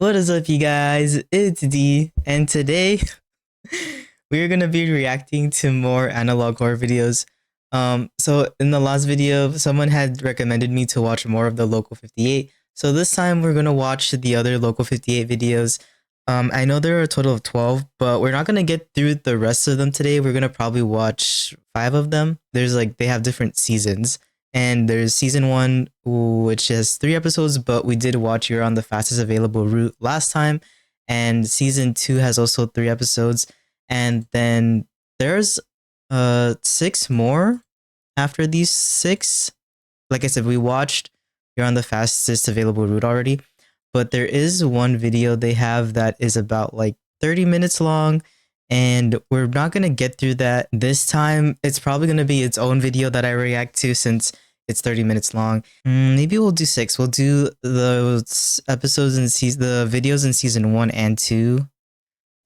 What is up, you guys? It's D, and today we're gonna be reacting to more analog horror videos. So in the last video, someone had recommended me to watch more of the Local 58. So this time we're gonna watch the other Local 58 videos. I know there are a total of 12, but we're not gonna get through the rest of them today. We're gonna probably watch 5 of them. They have different seasons. And there's season 1, which has 3 episodes, but we did watch You're on the Fastest Available Route last time. And season 2 has also 3 episodes. And then there's 6 more after these 6. Like I said, we watched You're on the Fastest Available Route already. But there is one video they have that is about like 30 minutes long. And we're not going to get through that this time. It's probably going to be its own video that I react to since it's 30 minutes long. Maybe we'll do 6. We'll do those episodes in the videos in season 1 and 2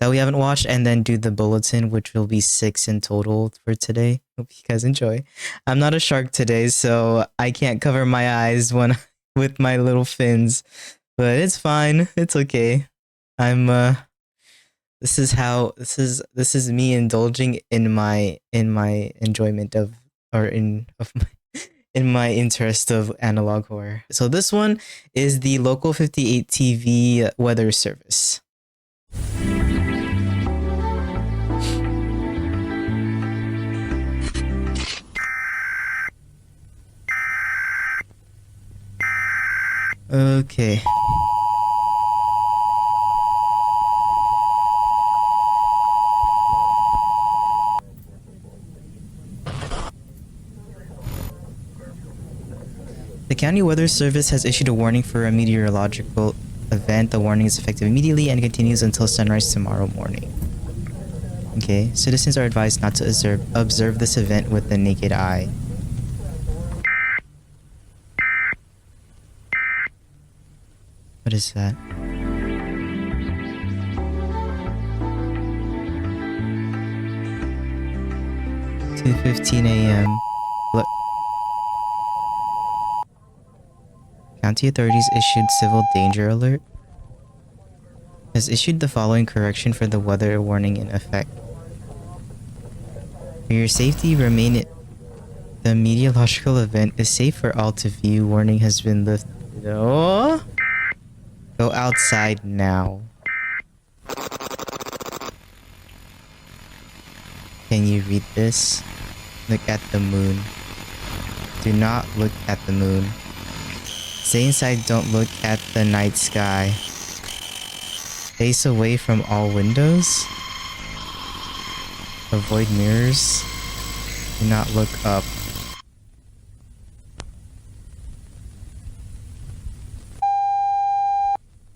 that we haven't watched, and then do the bulletin, which will be 6 in total for today. Hope you guys enjoy. I'm not a shark today, so I can't cover my eyes when with my little fins, but it's fine. It's okay. I'm this is me indulging in my enjoyment of in my interest of analog horror. So this one is the Local 58 TV weather service. Okay. The County Weather Service has issued a warning for a meteorological event. The warning is effective immediately and continues until sunrise tomorrow morning. Okay, citizens are advised not to observe this event with the naked eye. What is that? (2:15 a.m.) County authorities issued civil danger alert. Has issued the following correction for the weather warning in effect. For your safety, remain it. The meteorological event is safe for all to view. Warning has been lifted. Oh! Go outside now. Can you read this? Look at the moon. Do not look at the moon. Stay inside, don't look at the night sky. Face away from all windows. Avoid mirrors. Do not look up.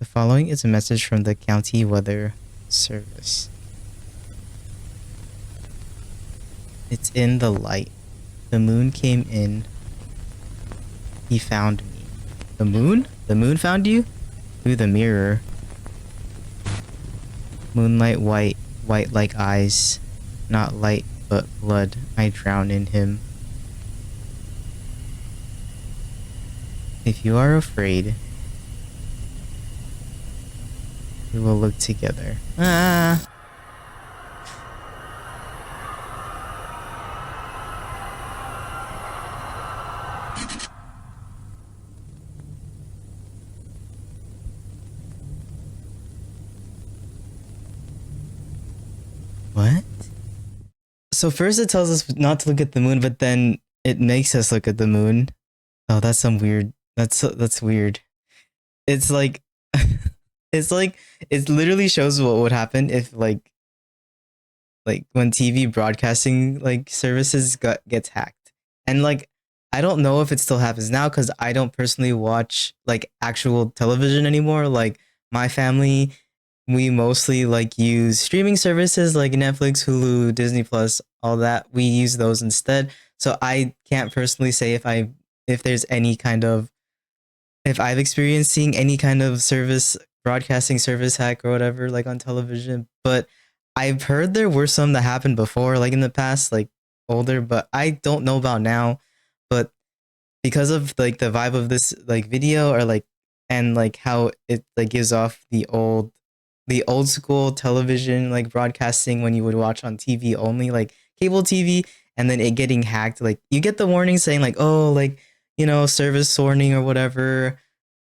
The following is a message from the County Weather Service. It's in the light. The moon came in. He found me. The moon? The moon found you? Through the mirror. Moonlight white, white like eyes. Not light, but blood. I drown in him. If you are afraid, we will look together. Ah! What? So first it tells us not to look at the moon, but then it makes us look at the moon. Oh, that's some weird. That's weird. It's like, it's like it literally shows what would happen if like when TV broadcasting like services gets hacked, and like I don't know if it still happens now because I don't personally watch like actual television anymore. Like my family, we mostly like use streaming services like Netflix, Hulu, Disney Plus, all that. We use those instead. So I can't personally say if there's any kind of if I've experienced seeing any kind of broadcasting service hack or whatever like on television. But I've heard there were some that happened before, like in the past, like older, but I don't know about now. But because of like the vibe of this like video or like and like how it like gives off the old school television like broadcasting when you would watch on TV only, like cable TV, and then it getting hacked. Like you get the warning saying like, oh, like, you know, service warning or whatever,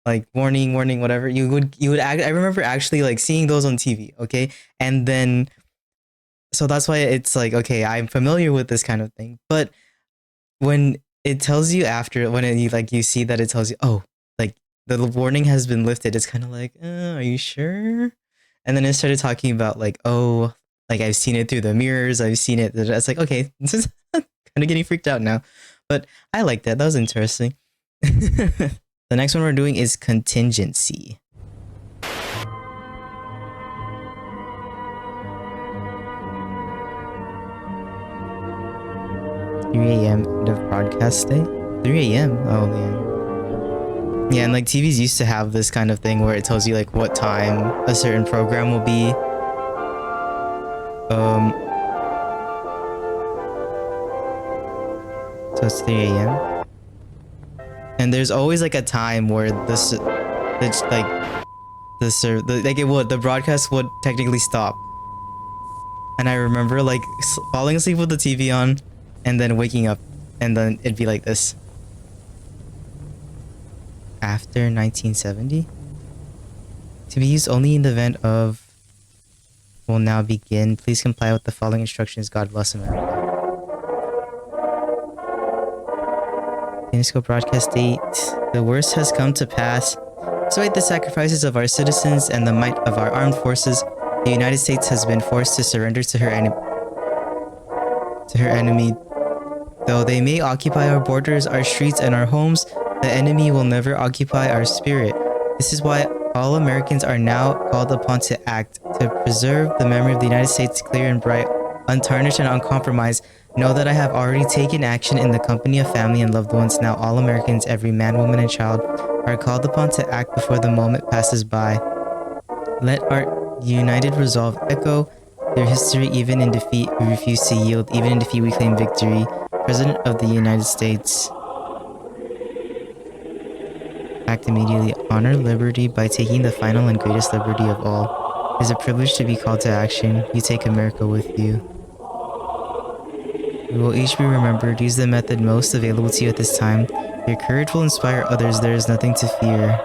like warning, warning, whatever. I remember actually like seeing those on TV. Okay, and then so that's why it's like, okay, I'm familiar with this kind of thing. But when it tells you after, when it, you like you see that it tells you, oh, like the warning has been lifted, it's kind of like, are you sure? And then it started talking about like, oh, like I've seen it through the mirrors, I've seen it. It's like, okay, this is kind of getting freaked out now, but I like that. That was interesting. The next one we're doing is contingency. 3 a.m. end of broadcast day? 3 a.m. Oh yeah. Yeah, and like TVs used to have this kind of thing where it tells you like what time a certain program will be. So it's 3 a.m. And there's always like a time where the broadcast would technically stop. And I remember like falling asleep with the TV on and then waking up and then it'd be like this. After 1970? To be used only in the event of will now begin. Please comply with the following instructions. God bless America. UNESCO broadcast date. The worst has come to pass. Despite the sacrifices of our citizens and the might of our armed forces, the United States has been forced to surrender to her enemy. Though they may occupy our borders, our streets, and our homes, the enemy will never occupy our spirit. This is why all Americans are now called upon to act to preserve the memory of the United States clear and bright, untarnished and uncompromised. Know that I have already taken action in the company of family and loved ones. Now all Americans, every man, woman, and child, are called upon to act before the moment passes by. Let our united resolve echo through history. Even in defeat, we refuse to yield. Even in defeat, we claim victory. President of the United States. Act immediately. Honor liberty by taking the final and greatest liberty of all. It is a privilege to be called to action. You take America with you. We will each be remembered. Use the method most available to you at this time. Your courage will inspire others. There is nothing to fear.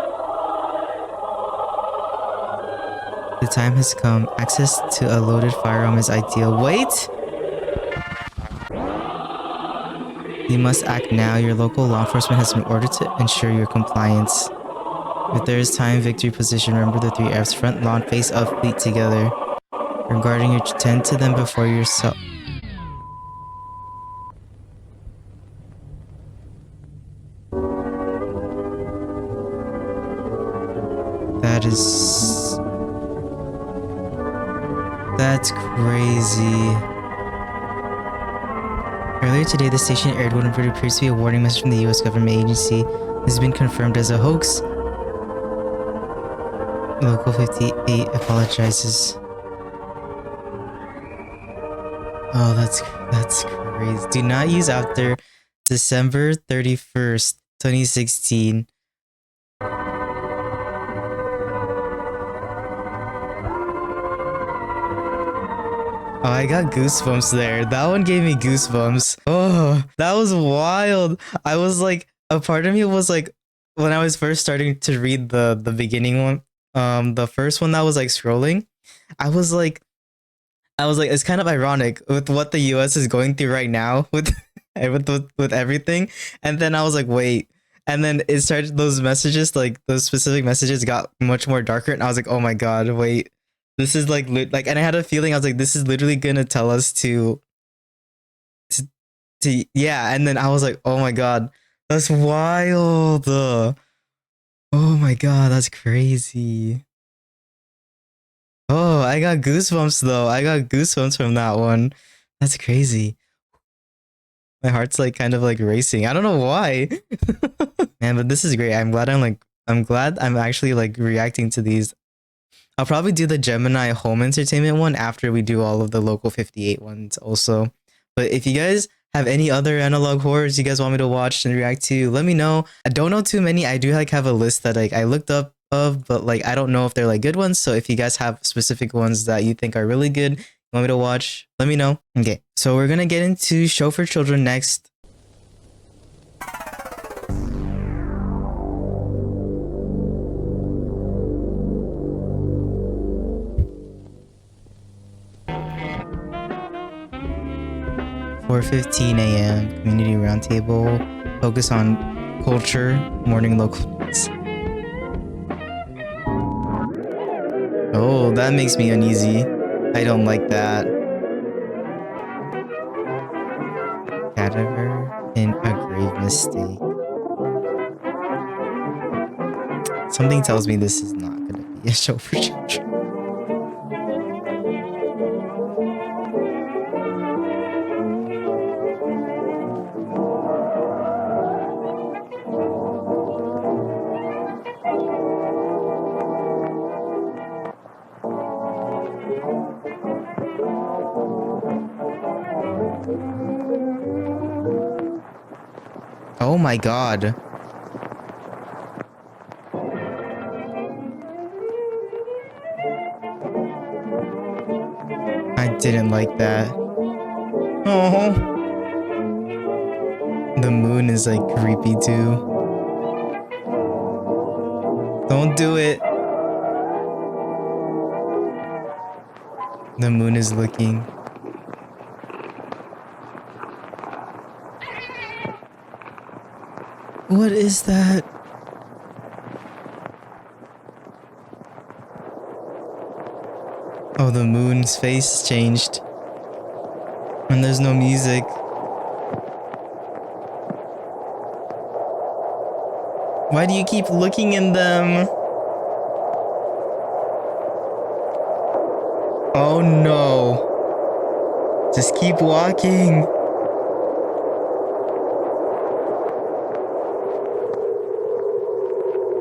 The time has come. Access to a loaded firearm is ideal. Wait! You must act now. Your local law enforcement has been ordered to ensure your compliance. If there is time, victory, position, remember the 3 F's. Front, lawn, face up, fleet together. Regarding your tend to them before yourself. That's crazy. Earlier today, the station aired what appears to be a warning message from the US government agency. This has been confirmed as a hoax. Local 58 apologizes. Oh, that's crazy. Do not use after December 31st, 2016. Oh, I got goosebumps there. That one gave me goosebumps. Oh, that was wild. I was like, a part of me was like, when I was first starting to read the beginning one, the first one that was like scrolling, I was like, it's kind of ironic with what the US is going through right now with with everything. And then I was like, wait. And then it started, those messages, like those specific messages got much more darker. And I was like, oh my God, wait. This is like, and I had a feeling, I was like, this is literally gonna tell us to yeah. And then I was like, oh my God, that's wild. Oh my God, that's crazy. Oh, I got goosebumps though. I got goosebumps from that one. That's crazy. My heart's like kind of like racing. I don't know why. Man, but this is great. I'm glad I'm actually like reacting to these. I'll probably do the Gemini home entertainment one after we do all of the Local 58 ones also. But if you guys have any other analog horrors you guys want me to watch and react to, let me know. I don't know too many. I do like have a list that like I looked up of, but like I don't know if they're like good ones. So if you guys have specific ones that you think are really good, you want me to watch, let me know. Okay, so we're gonna get into Show for Children next. (4:15 a.m. Community Roundtable. Focus on culture. Morning local news. Oh, that makes me uneasy. I don't like that. Cadaver in a grave mistake. Something tells me this is not gonna be a show for children. Oh my god. I didn't like that. Oh. The moon is like creepy too. Don't do it. The moon is looking. What is that? Oh, the moon's face changed. And there's no music. Why do you keep looking in them? Oh no. Just keep walking.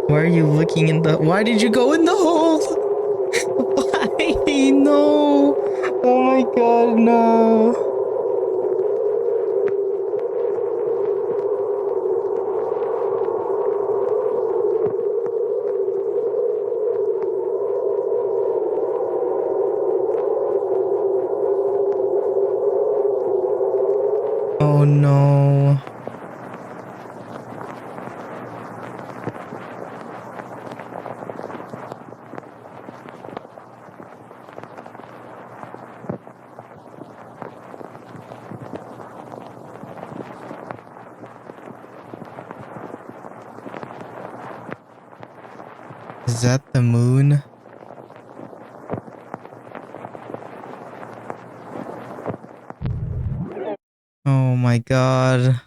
Why are you looking in the... Why did you go in the hole? Why? No. Oh my god, no. Oh no. Is that the moon? Oh my god.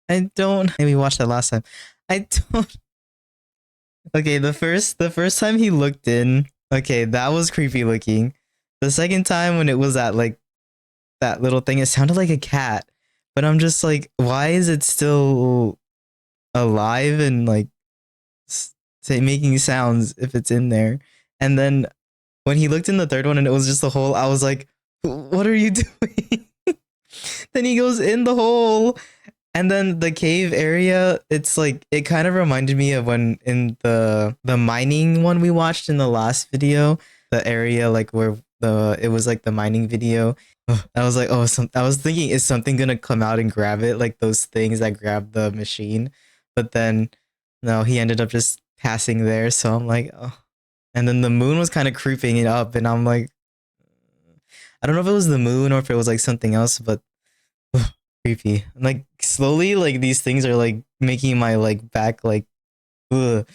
I don't... Maybe watched that last time. I don't... Okay, the first time he looked in, okay, that was creepy looking. The second time when it was at like that little thing, it sounded like a cat. But I'm just like, why is it still alive and like making sounds if it's in there? And then when he looked in the third one and it was just a hole, I was like, what are you doing? Then he goes in the hole. And then the cave area, it's like, it kind of reminded me of when in the mining one we watched in the last video, the area like where it was like the mining video. I was like, oh, I was thinking, is something gonna come out and grab it? Like those things that grab the machine. But then, no, he ended up just passing there. So I'm like, oh. And then the moon was kind of creeping it up. And I'm like, I don't know if it was the moon or if it was like something else, but creepy. Like slowly, like these things are like making my like back like ugh.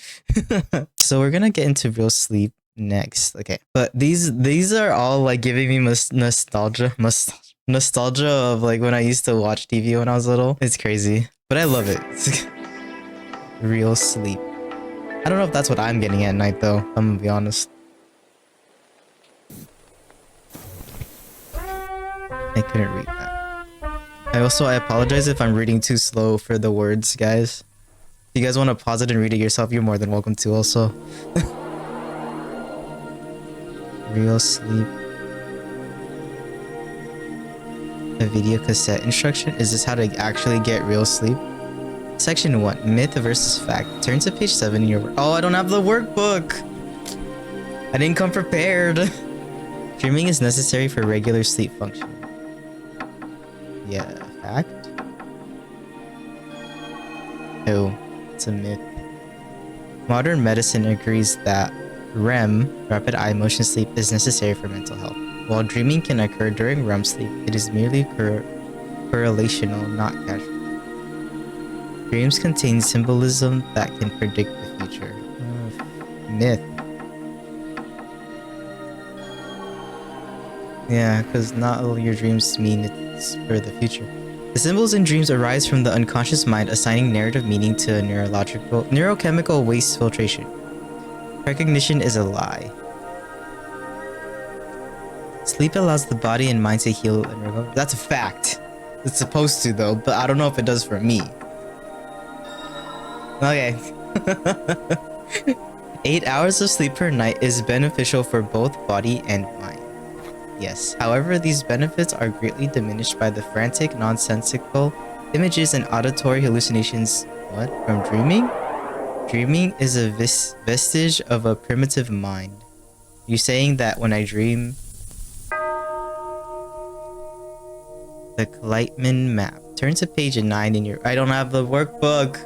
So we're gonna get into real sleep next. Okay, but these are all like giving me nostalgia of like when I used to watch TV when I was little. It's crazy, but I love it. Real sleep. I don't know if that's what I'm getting at night though, I'm gonna be honest. I couldn't read that. I apologize if I'm reading too slow for the words, guys. If you guys want to pause it and read it yourself, you're more than welcome to also. Real sleep. A video cassette instruction? Is this how to actually get real sleep? Section 1. Myth versus fact. Turn to page 7 in your work. Oh, I don't have the workbook! I didn't come prepared! Dreaming is necessary for regular sleep function. Yeah, fact? No, it's a myth. Modern medicine agrees that REM, rapid eye motion sleep, is necessary for mental health. While dreaming can occur during REM sleep, it is merely correlational, not casual. Dreams contain symbolism that can predict the future. Myth. Yeah, because not all your dreams mean it's for the future. The symbols in dreams arise from the unconscious mind assigning narrative meaning to neurochemical waste filtration. Recognition is a lie. Sleep allows the body and mind to heal and recover. That's a fact. It's supposed to though, but I don't know if it does for me. Okay. 8 hours of sleep per night is beneficial for both body and mind. Yes, however, these benefits are greatly diminished by the frantic, nonsensical images and auditory hallucinations. What? From dreaming? Dreaming is a vestige of a primitive mind. You're saying that when I dream... The Kleitman map. Turn to page 9 in your... I don't have the workbook!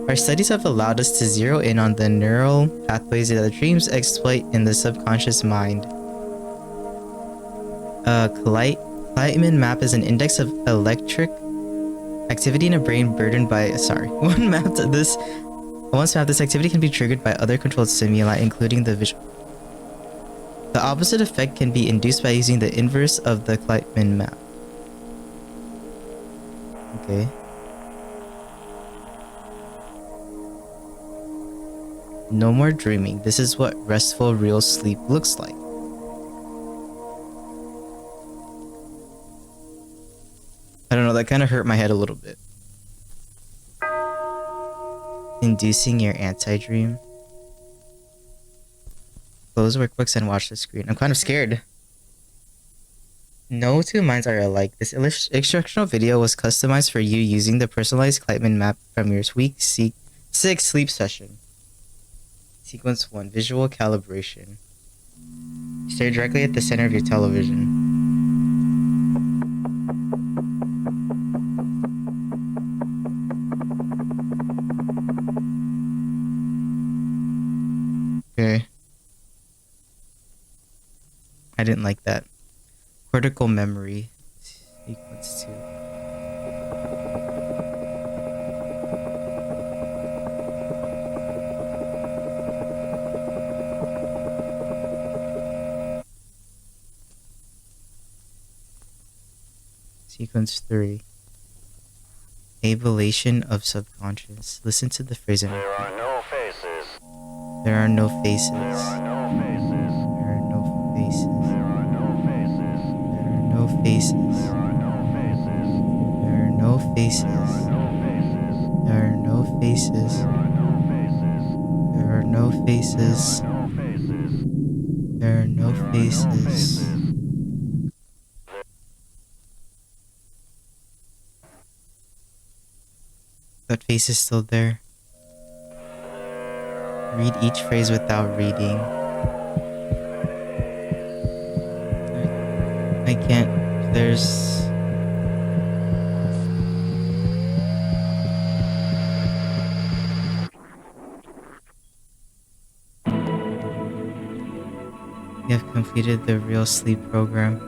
Our studies have allowed us to zero in on the neural pathways that dreams exploit in the subconscious mind. Kleitman map is an index of electric activity in a brain burdened by... Once mapped, this activity can be triggered by other controlled stimuli, including the visual. The opposite effect can be induced by using the inverse of the Kleitman map. Okay. No more dreaming. This is what restful real sleep looks like. I don't know, that kind of hurt my head a little bit. Inducing your anti-dream. Close workbooks and watch the screen. I'm kind of scared. No two minds are alike. This instructional video was customized for you using the personalized Kleitman map from your week 6 sleep session. Sequence 1. Visual calibration. Stare directly at the center of your television. Okay. I didn't like that. Cortical memory. Sequence 2. Sequence 3. Ableation of subconscious. Listen to the phrase and repeat. There are no faces. There are no faces. There are no faces. There are no faces. There are no faces. There are no faces. There are no faces. That face is still there. Read each phrase without reading. I can't. There's... You have completed the real sleep program.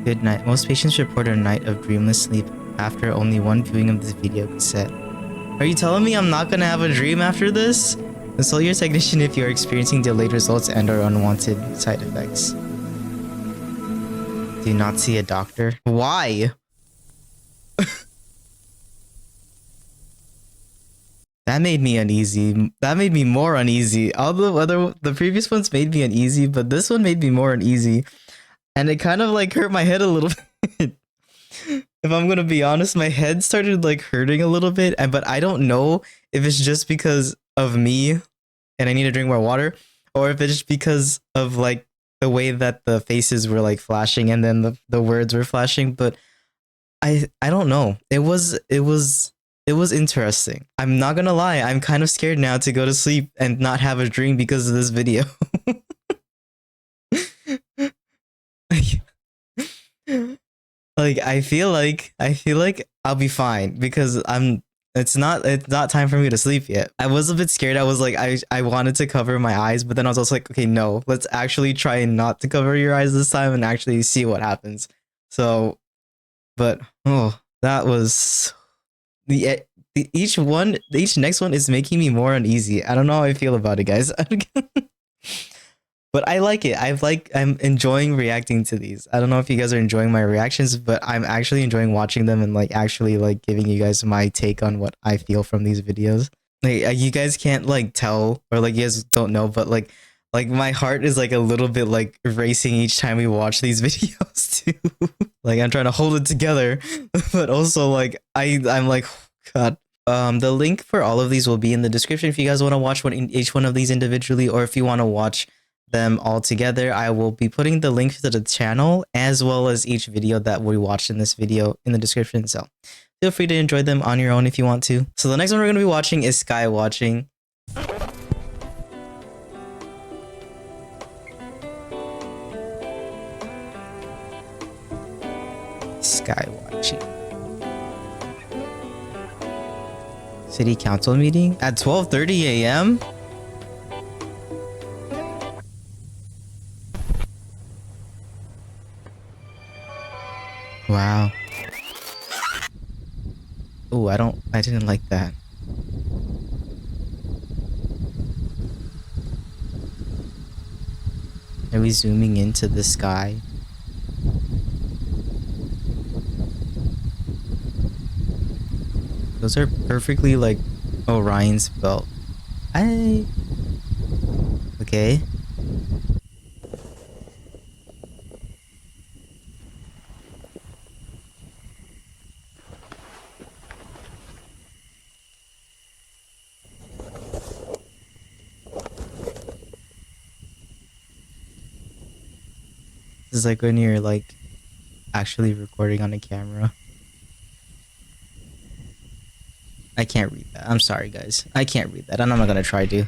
Good night. Most patients report a night of dreamless sleep after only one viewing of this video cassette. Are you telling me I'm not gonna have a dream after this? Consult your technician if you are experiencing delayed results and or unwanted side effects. Do not see a doctor. Why? That made me uneasy. That made me more uneasy. All the previous ones made me uneasy, but this one made me more uneasy. And it kind of like hurt my head a little bit. If I'm gonna be honest, my head started like hurting a little bit, but I don't know if it's just because of me and I need to drink more water, or if it's because of like the way that the faces were like flashing and then the words were flashing. But I don't know. It was interesting. I'm not gonna lie. I'm kind of scared now to go to sleep and not have a dream because of this video. Like I feel like I'll be fine because it's not time for me to sleep yet. I was a bit scared. I was like I wanted to cover my eyes, but then I was also like, okay, no, let's actually try not to cover your eyes this time and actually see what happens. So, but oh, that was each next one is making me more uneasy. I don't know how I feel about it, guys. But I like it. I'm enjoying reacting to these. I don't know if you guys are enjoying my reactions, but I'm actually enjoying watching them and like actually like giving you guys my take on what I feel from these videos. Like you guys can't like tell or like you guys don't know, but like my heart is like a little bit like racing each time we watch these videos too. Like I'm trying to hold it together, but also like I'm like God. The link for all of these will be in the description if you guys want to watch each one of these individually, or if you want to watch them all together. I will be putting the link to the channel as well as each video that we watched in this video in the description, so feel free to enjoy them on your own if you want to. So the next one we're going to be watching is Skywatching. Skywatching. City council meeting at 12:30 a.m. Wow. Oh, I didn't like that. Are we zooming into the sky? Those are perfectly like Orion's belt. Okay. This is like when you're like actually recording on a camera. I can't read that. I'm sorry, guys. I can't read that, and I'm not gonna try to.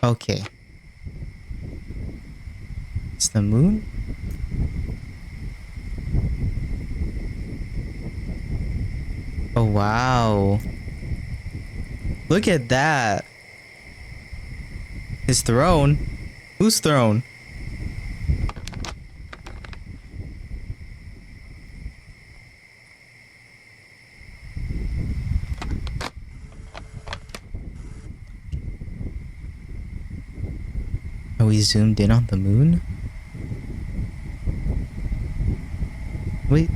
Okay. It's the moon? Oh, wow. Look at that. His throne? Whose throne? Are we zoomed in on the moon? Wait.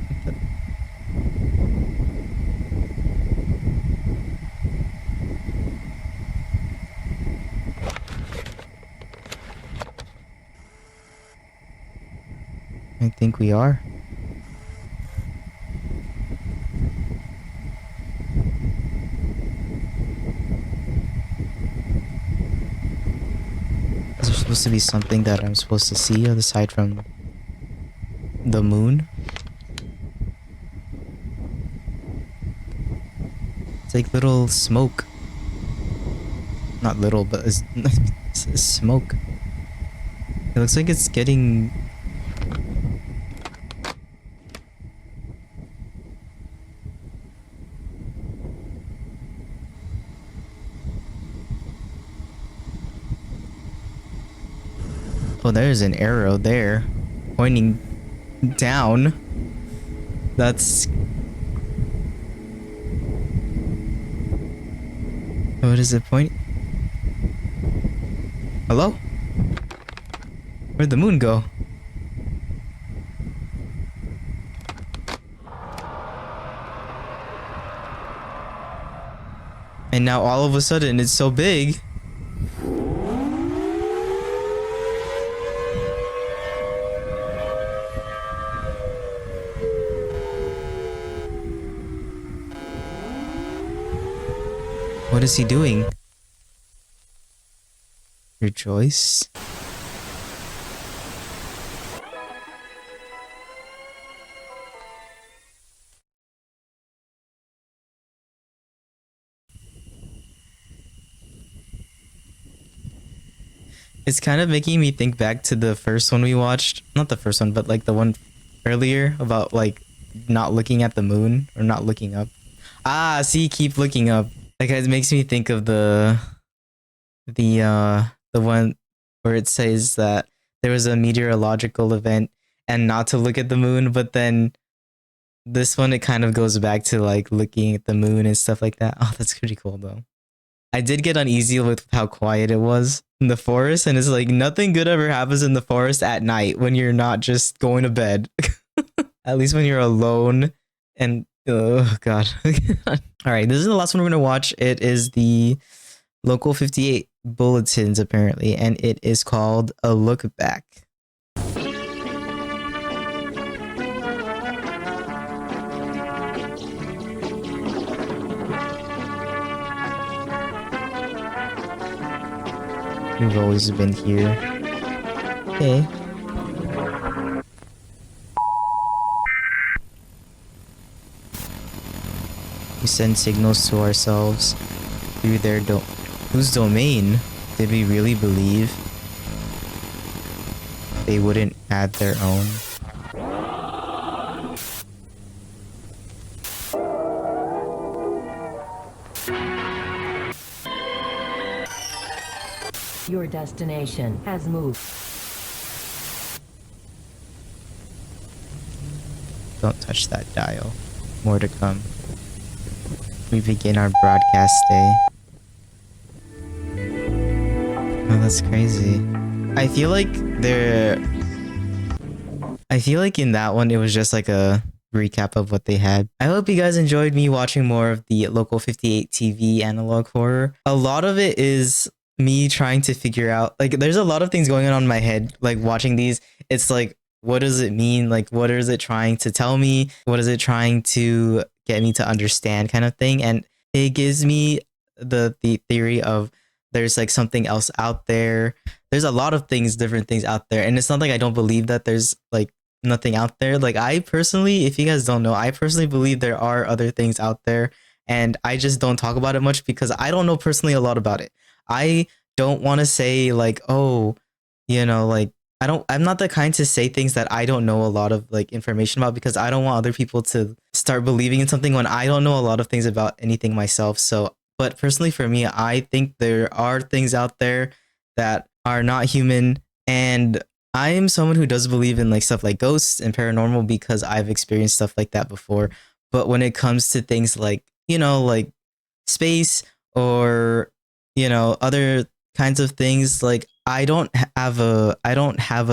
I think we are. Is there supposed to be something that I'm supposed to see aside from the moon? It's like little smoke. Not little, but it's smoke. It looks like it's getting... Oh, there's an arrow there pointing down. That's... What is it pointing? Hello? Where'd the moon go? And now all of a sudden it's so big. What is he doing? Rejoice? It's kind of making me think back to the first one we watched. Not the first one, but like the one earlier about like not looking at the moon or not looking up. Ah, see, keep looking up. Like it makes me think of the one where it says that there was a meteorological event and not to look at the moon, but then this one it kind of goes back to like looking at the moon and stuff like that. Oh, that's pretty cool though. I did get uneasy with how quiet it was in the forest, and it's like nothing good ever happens in the forest at night when you're not just going to bed. At least when you're alone and oh god. All right, this is the last one we're gonna watch. It is the Local 58 Bulletins apparently, and it is called A Look Back. We've always been here. Okay. We send signals to ourselves through their whose domain did we really believe they wouldn't add their own? Your destination has moved. Don't touch that dial. More to come. We begin our broadcast day. Oh, that's crazy. I feel like in that one it was just like a recap of what they had. I hope you guys enjoyed me watching more of the Local 58 TV analog horror. A lot of it is me trying to figure out, like, there's a lot of things going on in my head, like watching these. It's like, what does it mean? Like, what is it trying to tell me? What is it trying to get me to understand, kind of thing? And it gives me the theory of there's like something else out there. There's a lot of things, different things out there. And it's not like I don't believe that there's like nothing out there. Like I personally, if you guys don't know, I personally believe there are other things out there, and I just don't talk about it much because I don't know personally a lot about it. I don't want to say like, oh, you know, like I'm not the kind to say things that I don't know a lot of like information about, because I don't want other people to start believing in something when I don't know a lot of things about anything myself. So, but personally for me, I think there are things out there that are not human, and I am someone who does believe in like stuff like ghosts and paranormal because I've experienced stuff like that before. But when it comes to things like, you know, like space or, you know, other kinds of things, like I don't have a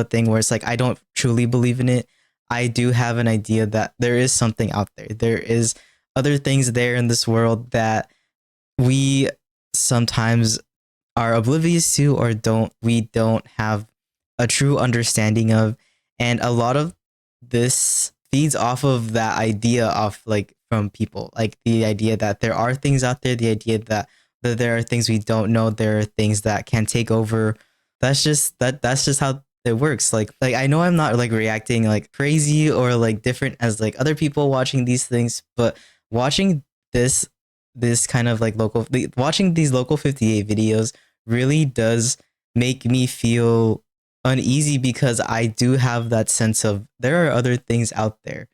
thing where it's like I don't truly believe in it. I do have an idea that there is something out there. There is other things there in this world that we sometimes are oblivious to, or we don't have a true understanding of. And a lot of this feeds off of that idea of like from people, like the idea that there are things out there, the idea that there are things we don't know, there are things that can take over. That's just how it works. Like I know I'm not like reacting like crazy or like different as like other people watching these things, but watching this kind of like watching these Local 58 videos really does make me feel uneasy, because I do have that sense of there are other things out there,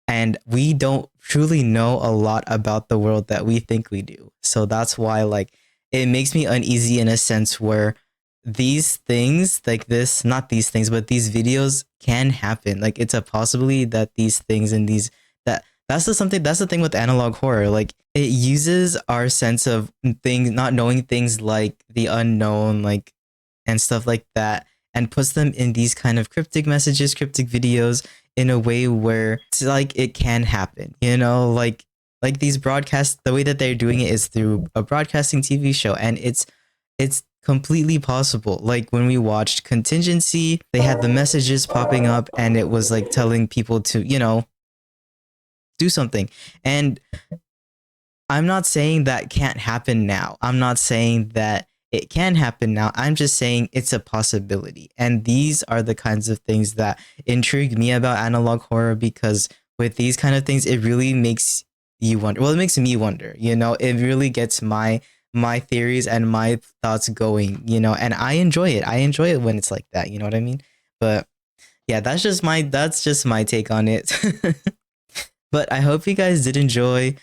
and we don't truly know a lot about the world that we think we do. So that's why like it makes me uneasy in a sense where these things like this, not these things, but these videos can happen. Like it's a possibility that these things and these that's the thing with analog horror. Like it uses our sense of things, not knowing things like the unknown, like and stuff like that, and puts them in these kind of cryptic messages, cryptic videos in a way where it's like it can happen, you know, like Like these broadcasts, the way that they're doing it is through a broadcasting TV show, and it's completely possible. Like when we watched Contingency, they had the messages popping up, and it was like telling people to, do something. And I'm not saying that can't happen now. I'm not saying that it can happen now. I'm just saying it's a possibility. And these are the kinds of things that intrigue me about analog horror, because with these kind of things, it really makes you wonder. Well, it makes me wonder, it really gets my theories and my thoughts going, and I enjoy it. I enjoy it when it's like that, you know what I mean? But yeah, that's just my take on it. But I hope you guys did enjoy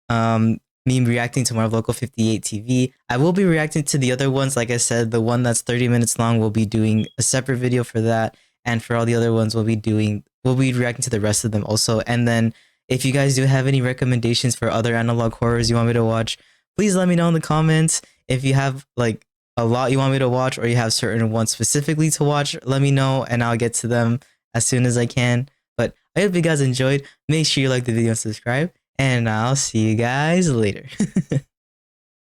me reacting to more of Local 58 TV. I will be reacting to the other ones. Like I said, the one that's 30 minutes long, we'll be doing a separate video for that. And for all the other ones, we'll be reacting to the rest of them also. And then if you guys do have any recommendations for other analog horrors you want me to watch, please let me know in the comments. If you have like a lot you want me to watch, or you have certain ones specifically to watch, let me know and I'll get to them as soon as I can. But I hope you guys enjoyed. Make sure you like the video and subscribe, and I'll see you guys later.